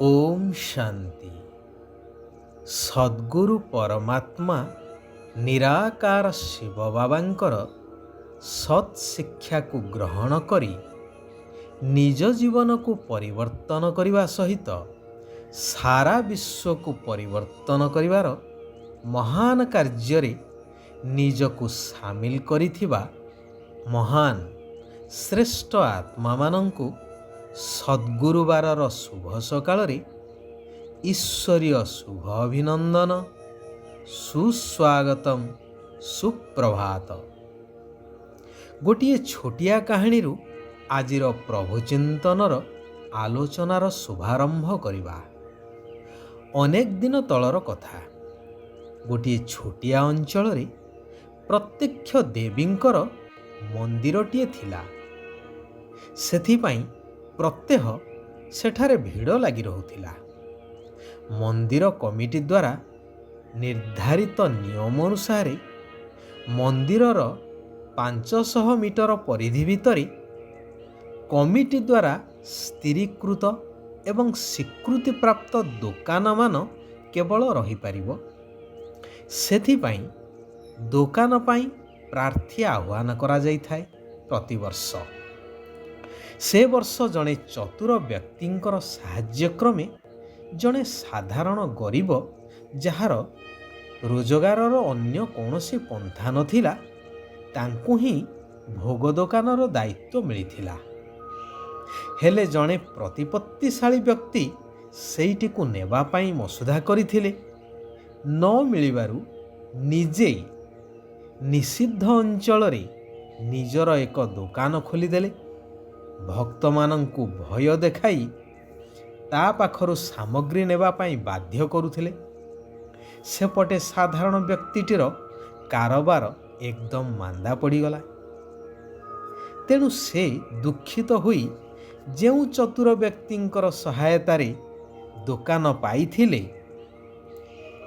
ଓମ୍ ଶାନ୍ତି। ସଦ୍ଗୁରୁ ପରମାତ୍ମା ନିରାକାର ଶିବ ବାବାଙ୍କର ସତ୍ ଶିକ୍ଷାକୁ ଗ୍ରହଣ କରି ନିଜ ଜୀବନକୁ ପରିବର୍ତ୍ତନ କରିବା ସହିତ ସାରା ବିଶ୍ୱକୁ ପରିବର୍ତ୍ତନ କରିବାର ମହାନ କାର୍ଯ୍ୟରେ ନିଜକୁ ସାମିଲ କରିଥିବା ମହାନ ଶ୍ରେଷ୍ଠ ଆତ୍ମାମାନଙ୍କୁ ସଦ୍ଗୁରୁବାରର ଶୁଭ ସକାଳରେ ଈଶ୍ୱରୀୟ ଶୁଭ ଅଭିନନ୍ଦନ, ସୁସ୍ୱାଗତମ, ସୁପ୍ରଭାତ। ଗୋଟିଏ ଛୋଟିଆ କାହାଣୀରୁ ଆଜିର ପ୍ରଭୁଚିନ୍ତନର ଆଲୋଚନାର ଶୁଭାରମ୍ଭ କରିବା। ଅନେକ ଦିନ ତଳର କଥା। ଗୋଟିଏ ଛୋଟିଆ ଅଞ୍ଚଳରେ ପ୍ରତ୍ୟକ୍ଷ ଦେବୀଙ୍କର ମନ୍ଦିରଟିଏ ଥିଲା। ସେଥିପାଇଁ ପ୍ରତ୍ୟହ ସେଠାରେ ଭିଡ଼ ଲାଗି ରହୁଥିଲା। ମନ୍ଦିର କମିଟି ଦ୍ୱାରା ନିର୍ଦ୍ଧାରିତ ନିୟମ ଅନୁସାରେ ମନ୍ଦିରର 500 ମିଟର ପରିଧି ଭିତରେ କମିଟି ଦ୍ୱାରା ସ୍ଥିରୀକୃତ ଏବଂ ସ୍ୱୀକୃତିପ୍ରାପ୍ତ ଦୋକାନମାନ କେବଳ ରହିପାରିବ। ସେଥିପାଇଁ ଦୋକାନ ପାଇଁ ପ୍ରାର୍ଥୀ ଆହ୍ୱାନ କରାଯାଇଥାଏ ପ୍ରତିବର୍ଷ। ସେ ବର୍ଷ ଜଣେ ଚତୁର ବ୍ୟକ୍ତିଙ୍କର ସାହାଯ୍ୟକ୍ରମେ ଜଣେ ସାଧାରଣ ଗରିବ, ଯାହାର ରୋଜଗାରର ଅନ୍ୟ କୌଣସି ପନ୍ଥା ନଥିଲା, ତାଙ୍କୁ ହିଁ ଭୋଗ ଦୋକାନର ଦାୟିତ୍ୱ ମିଳିଥିଲା। ହେଲେ ଜଣେ ପ୍ରତିପତ୍ତିଶାଳୀ ବ୍ୟକ୍ତି ସେଇଟିକୁ ନେବା ପାଇଁ ମସୁଧା କରିଥିଲେ। ନ ମିଳିବାରୁ ନିଜେ ନିଷିଦ୍ଧ ଅଞ୍ଚଳରେ ନିଜର ଏକ ଦୋକାନ ଖୋଲିଦେଲେ। ଭକ୍ତମାନଙ୍କୁ ଭୟ ଦେଖାଇ ତା ପାଖରୁ ସାମଗ୍ରୀ ନେବା ପାଇଁ ବାଧ୍ୟ କରୁଥିଲେ। ସେପଟେ ସାଧାରଣ ବ୍ୟକ୍ତିଟିର କାରବାର ଏକଦମ ମାନ୍ଦା ପଡ଼ିଗଲା। ତେଣୁ ସେ ଦୁଃଖିତ ହୋଇ ଯେଉଁ ଚତୁର ବ୍ୟକ୍ତିଙ୍କର ସହାୟତାରେ ଦୋକାନ ପାଇଥିଲେ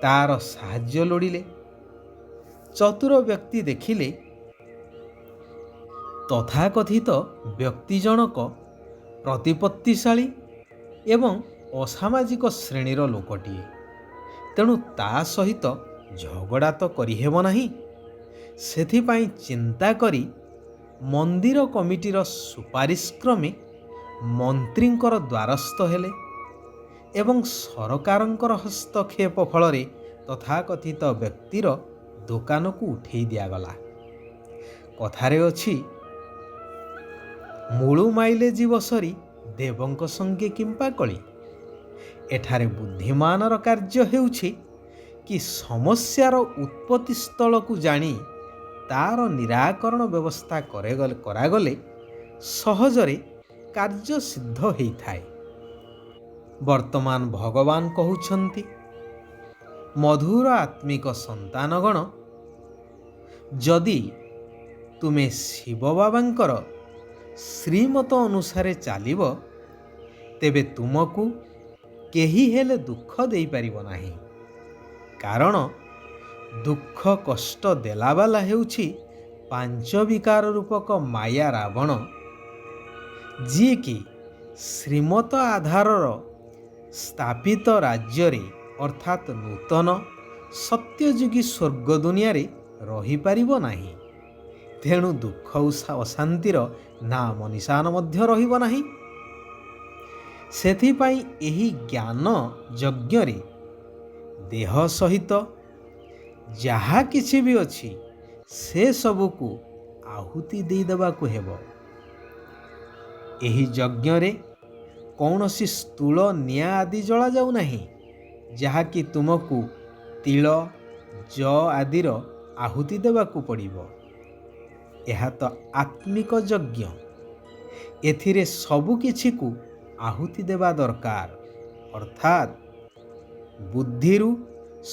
ତାର ସାହାଯ୍ୟ ଲୋଡ଼ିଲେ। ଚତୁର ବ୍ୟକ୍ତି ଦେଖିଲେ ତଥାକଥିତ ବ୍ୟକ୍ତି ଜଣକ ପ୍ରତିପତ୍ତିଶାଳୀ ଏବଂ ଅସାମାଜିକ ଶ୍ରେଣୀର ଲୋକଟିଏ। ତେଣୁ ତା ସହିତ ଝଗଡ଼ା ତ କରିହେବ ନାହିଁ। ସେଥିପାଇଁ ଚିନ୍ତା କରି ମନ୍ଦିର କମିଟିର ସୁପାରିଶ କ୍ରମେ ମନ୍ତ୍ରୀଙ୍କର ଦ୍ୱାରସ୍ଥ ହେଲେ ଏବଂ ସରକାରଙ୍କର ହସ୍ତକ୍ଷେପ ଫଳରେ ତଥାକଥିତ ବ୍ୟକ୍ତିର ଦୋକାନକୁ ଉଠେଇ ଦିଆଗଲା। କଥାରେ ଅଛି, ମୂଳୁ ମାଇଲେ ଜୀବ ସରି ଦେବଙ୍କ ସଙ୍ଗେ କିମ୍ପା କଳି। ଏଠାରେ ବୁଦ୍ଧିମାନର କାର୍ଯ୍ୟ ହେଉଛି କି ସମସ୍ୟାର ଉତ୍ପତ୍ତି ସ୍ଥଳକୁ ଜାଣି ତାର ନିରାକରଣ ବ୍ୟବସ୍ଥା କରାଗଲେ ସହଜରେ କାର୍ଯ୍ୟ ସିଦ୍ଧ ହୋଇଥାଏ। ବର୍ତ୍ତମାନ ଭଗବାନ କହୁଛନ୍ତି, ମଧୁର ଆତ୍ମିକ ସନ୍ତାନଗଣ, ଯଦି ତୁମେ ଶିବ ବାବାଙ୍କର ଶ୍ରୀମତ ଅନୁସାରେ ଚାଲିବ, ତେବେ ତୁମକୁ କେହି ହେଲେ ଦୁଃଖ ଦେଇପାରିବ ନାହିଁ। କାରଣ ଦୁଃଖ କଷ୍ଟ ଦେଲାବାଲା ହେଉଛି ପାଞ୍ଚବିକାର ରୂପକ ମାୟା ରାବଣ, ଯିଏକି ଶ୍ରୀମତ ଆଧାରର ସ୍ଥାପିତ ରାଜ୍ୟରେ ଅର୍ଥାତ୍ ନୂତନ ସତ୍ୟଯୁଗୀ ସ୍ୱର୍ଗ ଦୁନିଆରେ ରହିପାରିବ ନାହିଁ। ତେଣୁ ଦୁଃଖ ଅଶାନ୍ତିର ନାମ ନିଶାନ ମଧ୍ୟ ରହିବ ନାହିଁ। ସେଥିପାଇଁ ଏହି ଜ୍ଞାନ ଯଜ୍ଞରେ ଦେହ ସହିତ ଯାହା କିଛି ବି ଅଛି ସେ ସବୁକୁ ଆହୁତି ଦେଇଦେବାକୁ ହେବ। ଏହି ଯଜ୍ଞରେ କୌଣସି ସ୍ଥୂଳ ନିଆଁ ଆଦି ଜଳାଯାଉ ନାହିଁ, ଯାହାକି ତୁମକୁ ତିଳ, ଯଅ ଆଦିର ଆହୁତି ଦେବାକୁ ପଡ଼ିବ। ଏହା ତ ଆତ୍ମିକ ଯଜ୍ଞ। ଏଥିରେ ସବୁ କିଛିକୁ ଆହୁତି ଦେବା ଦରକାର, ଅର୍ଥାତ୍ ବୁଦ୍ଧିରୁ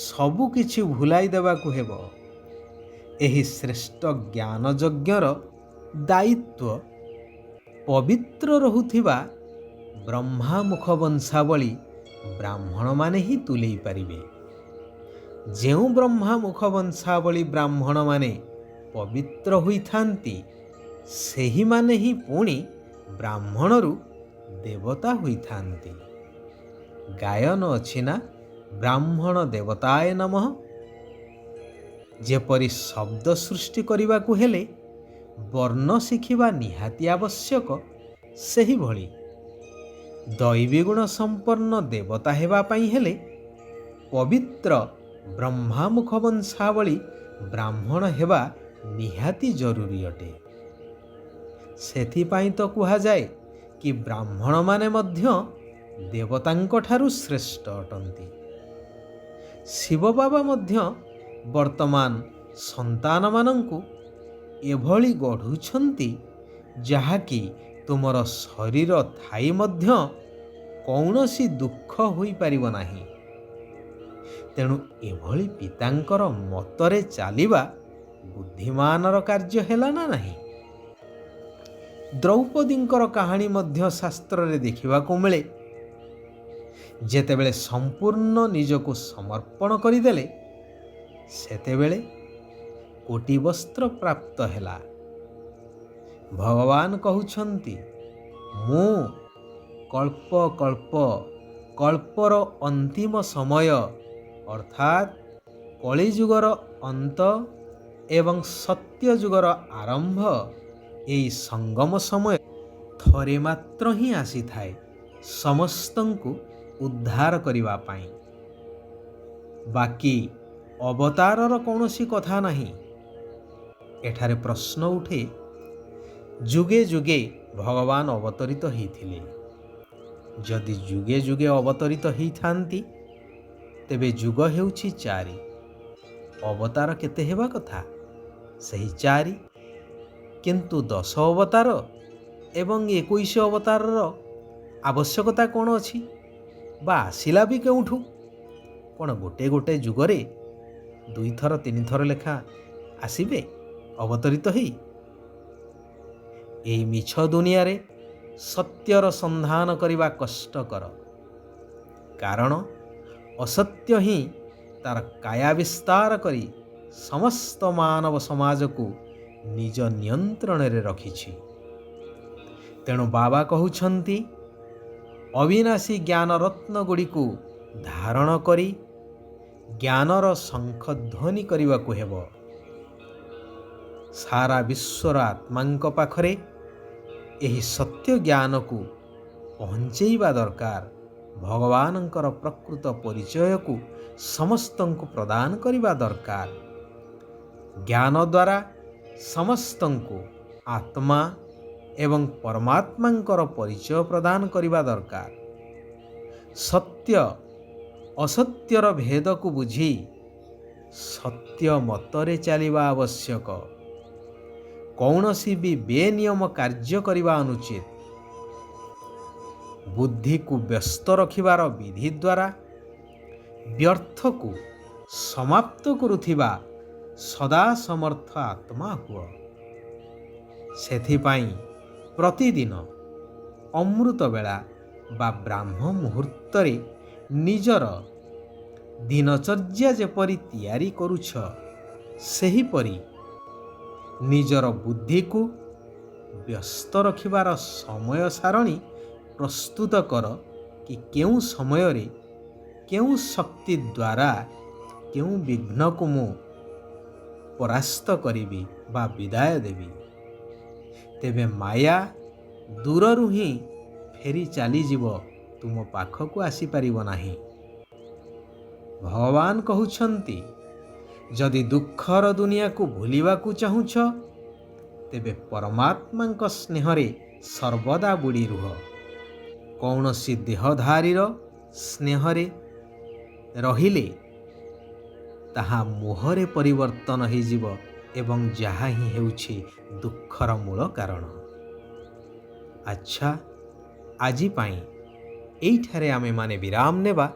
ସବୁ କିଛି ଭୁଲାଇ ଦେବାକୁ ହେବ। ଏହି ଶ୍ରେଷ୍ଠ ଜ୍ଞାନ ଯଜ୍ଞର ଦାୟିତ୍ୱ ପବିତ୍ର ରହୁଥିବା ବ୍ରହ୍ମାମୁଖ ବଂଶାବଳୀ ବ୍ରାହ୍ମଣମାନେ ହିଁ ତୁଲେଇ ପାରିବେ। ଯେଉଁ ବ୍ରହ୍ମାମୁଖ ବଂଶାବଳୀ ବ୍ରାହ୍ମଣମାନେ ପବିତ୍ର ହୋଇଥାନ୍ତି, ସେହିମାନେ ହିଁ ପୁଣି ବ୍ରାହ୍ମଣରୁ ଦେବତା ହୋଇଥାନ୍ତି। ଗାୟନ ଅଛି ନା ବ୍ରାହ୍ମଣ ଦେବତାୟ ନମଃ। ଯେପରି ଶବ୍ଦ ସୃଷ୍ଟି କରିବାକୁ ହେଲେ ବର୍ଣ୍ଣ ଶିଖିବା ନିହାତି ଆବଶ୍ୟକ, ସେହିଭଳି ଦୈବୀ ଗୁଣ ସମ୍ପନ୍ନ ଦେବତା ହେବା ପାଇଁ ହେଲେ ପବିତ୍ର ବ୍ରହ୍ମାମୁଖ ବଂଶାବଳୀ ବ୍ରାହ୍ମଣ ହେବା ନିହାତି ଜରୁରୀ ଅଟେ। ସେଥିପାଇଁ ତ କୁହାଯାଏ କି ବ୍ରାହ୍ମଣମାନେ ମଧ୍ୟ ଦେବତାଙ୍କ ଠାରୁ ଶ୍ରେଷ୍ଠ ଅଟନ୍ତି। ଶିବ ବାବା ମଧ୍ୟ ବର୍ତ୍ତମାନ ସନ୍ତାନମାନଙ୍କୁ ଏଭଳି ଗଢ଼ୁଛନ୍ତି ଯାହାକି ତୁମର ଶରୀର ଥାଇ ମଧ୍ୟ କୌଣସି ଦୁଃଖ ହୋଇପାରିବ ନାହିଁ। ତେଣୁ ଏଭଳି ପିତାଙ୍କର ମତରେ ଚାଲିବା ବୁଦ୍ଧିମାନର କାର୍ଯ୍ୟ ହେଲା ନା ନାହିଁ? ଦ୍ରୌପଦୀଙ୍କର କାହାଣୀ ମଧ୍ୟ ଶାସ୍ତ୍ରରେ ଦେଖିବାକୁ ମିଳେ। ଯେତେବେଳେ ସମ୍ପୂର୍ଣ୍ଣ ନିଜକୁ ସମର୍ପଣ କରିଦେଲେ, ସେତେବେଳେ କୋଟି ବସ୍ତ୍ର ପ୍ରାପ୍ତ ହେଲା। ଭଗବାନ କହୁଛନ୍ତି, ମୁଁ କଳ୍ପର ଅନ୍ତିମ ସମୟ ଅର୍ଥାତ୍ କଳିଯୁଗର ଅନ୍ତ ଏବଂ ସତ୍ୟଯୁଗର ଆରମ୍ଭ, ଏହି ସଙ୍ଗମ ସମୟ ଥରେ ମାତ୍ର ହିଁ ଆସିଥାଏ ସମସ୍ତଙ୍କୁ ଉଦ୍ଧାର କରିବା ପାଇଁ। ବାକି ଅବତାରର କୌଣସି କଥା ନାହିଁ। ଏଠାରେ ପ୍ରଶ୍ନ ଉଠେ, ଯୁଗେ ଯୁଗେ ଭଗବାନ ଅବତରିତ ହେଇଥିଲେ। ଯଦି ଯୁଗେ ଯୁଗେ ଅବତରିତ ହେଇଥାନ୍ତି, ତେବେ ଯୁଗ ହେଉଛି 4। ଅବତାର କେତେ ହେବା କଥା? ସେହି 4। କିନ୍ତୁ 10 ଅବତାର ଏବଂ 21 ଅବତାରର ଆବଶ୍ୟକତା କ'ଣ ଅଛି? ବା ଆସିଲା ବି କେଉଁଠୁ? କ'ଣ ଗୋଟେ ଯୁଗରେ 2 ଥର 3 ଥର ଲେଖା ଆସିବେ ଅବତରିତ ହେଇ? ଏହି ମିଛ ଦୁନିଆରେ ସତ୍ୟର ସନ୍ଧାନ କରିବା କଷ୍ଟକର। କାରଣ ଅସତ୍ୟ ହିଁ ତାର କାୟା ବିସ୍ତାର କରି ସମସ୍ତ ମାନବ ସମାଜକୁ ନିଜ ନିୟନ୍ତ୍ରଣରେ ରଖିଛି। ତେଣୁ ବାବା କହୁଛନ୍ତି, ଅବିନାଶୀ ଜ୍ଞାନ ରତ୍ନ ଗୁଡ଼ିକୁ ଧାରଣ କରି ଜ୍ଞାନର ଶଙ୍ଖଧ୍ୱନି କରିବାକୁ ହେବ। ସାରା ବିଶ୍ୱର ଆତ୍ମାଙ୍କ ପାଖରେ ଏହି ସତ୍ୟ ଜ୍ଞାନକୁ ପହଞ୍ଚେଇବା ଦରକାର। ଭଗବାନଙ୍କର ପ୍ରକୃତ ପରିଚୟକୁ ସମସ୍ତଙ୍କୁ ପ୍ରଦାନ କରିବା ଦରକାର। ଜ୍ଞାନ ଦ୍ୱାରା ସମସ୍ତଙ୍କୁ ଆତ୍ମା ଏବଂ ପରମାତ୍ମାଙ୍କର ପରିଚୟ ପ୍ରଦାନ କରିବା ଦରକାର। ସତ୍ୟ ଅସତ୍ୟର ଭେଦକୁ ବୁଝି ସତ୍ୟ ମତରେ ଚାଲିବା ଆବଶ୍ୟକ। କୌଣସି ବି ବେନିୟମ କାର୍ଯ୍ୟ କରିବା ଅନୁଚିତ। ବୁଦ୍ଧିକୁ ବ୍ୟସ୍ତ ରଖିବାର ବିଧି ଦ୍ୱାରା ବ୍ୟର୍ଥକୁ ସମାପ୍ତ କରୁଥିବା ସଦା ସମର୍ଥ ଆତ୍ମା ହୁଅ। ସେଥିପାଇଁ ପ୍ରତିଦିନ ଅମୃତ ବେଳା ବା ବ୍ରାହ୍ମ ମୁହୂର୍ତ୍ତରେ ନିଜର ଦିନଚର୍ଯ୍ୟା ଯେପରି ତିଆରି କରୁଛ, ସେହିପରି ନିଜର ବୁଦ୍ଧିକୁ ବ୍ୟସ୍ତ ରଖିବାର ସମୟ ସାରଣୀ ପ୍ରସ୍ତୁତ କର କି କେଉଁ ସମୟରେ କେଉଁ ଶକ୍ତି ଦ୍ୱାରା କେଉଁ ବିଘ୍ନକୁ ମୁଁ ପରାସ୍ତ କରିବି ବା ବିଦାୟ ଦେବି। ତେବେ ମାୟା ଦୂରରୁ ହିଁ ଫେରି ଚାଲିଯିବ, ତୁମ ପାଖକୁ ଆସିପାରିବ ନାହିଁ। ଭଗବାନ କହୁଛନ୍ତି, ଯଦି ଦୁଃଖର ଦୁନିଆକୁ ଭୁଲିବାକୁ ଚାହୁଁଛ, ତେବେ ପରମାତ୍ମାଙ୍କ ସ୍ନେହରେ ସର୍ବଦା ବୁଡ଼ି ରୁହ। କୌଣସି ଦେହଧାରୀର ସ୍ନେହରେ ରହିଲେ ତାହା ମୋହରେ ପରିବର୍ତ୍ତନ ହୋଇଯିବ ଏବଂ ଯାହା ହିଁ ହେଉଛି ଦୁଃଖର ମୂଳ କାରଣ। ଆଚ୍ଛା, ଆଜି ପାଇଁ ଏଇଠାରେ ଆମେମାନେ ବିରାମ ନେବା।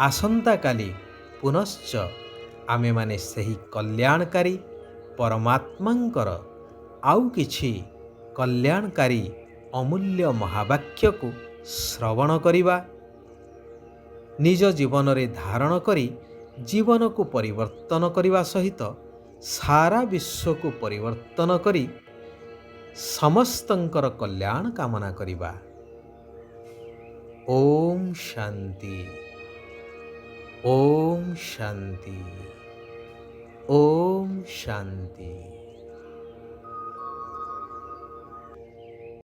ଆସନ୍ତାକାଲି ପୁନଶ୍ଚ ଆମେମାନେ ସେହି କଲ୍ୟାଣକାରୀ ପରମାତ୍ମାଙ୍କର ଆଉ କିଛି କଲ୍ୟାଣକାରୀ ଅମୂଲ୍ୟ ମହାବାକ୍ୟକୁ ଶ୍ରବଣ କରିବା। ନିଜ ଜୀବନରେ ଧାରଣ କରି ଜୀବନକୁ ପରିବର୍ତ୍ତନ କରିବା ସହିତ ସାରା ବିଶ୍ୱକୁ ପରିବର୍ତ୍ତନ କରି ସମସ୍ତଙ୍କର କଲ୍ୟାଣ କାମନା କରିବା। ওম শান্তি। ওম শান্তি। ওম শান্তি।